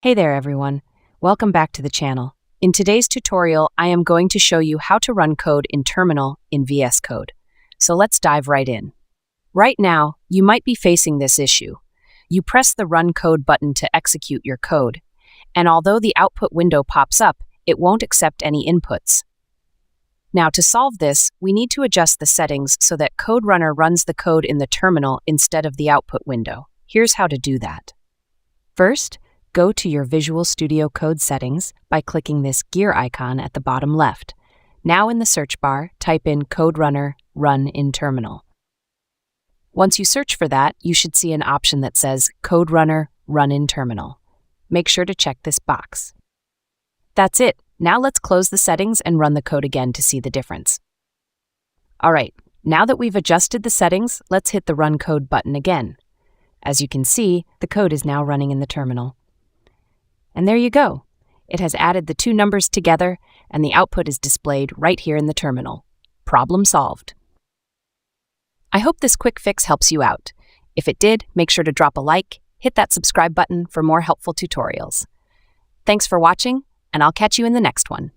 Hey there everyone, welcome back to the channel. In today's tutorial, I am going to show you how to run code in Terminal in VS Code. So let's dive right in. Right now, you might be facing this issue. You press the Run Code button to execute your code, and although the output window pops up, it won't accept any inputs. Now to solve this, we need to adjust the settings so that Code Runner runs the code in the terminal instead of the output window. Here's how to do that. First, go to your Visual Studio Code settings by clicking this gear icon at the bottom left. Now in the search bar, type in Code Runner Run in Terminal. Once you search for that, you should see an option that says Code Runner Run in Terminal. Make sure to check this box. That's it. Now let's close the settings and run the code again to see the difference. Alright, now that we've adjusted the settings, let's hit the Run Code button again. As you can see, the code is now running in the terminal. And there you go. It has added the two numbers together, and the output is displayed right here in the terminal. Problem solved. I hope this quick fix helps you out. If it did, make sure to drop a like, hit that subscribe button for more helpful tutorials. Thanks for watching, and I'll catch you in the next one.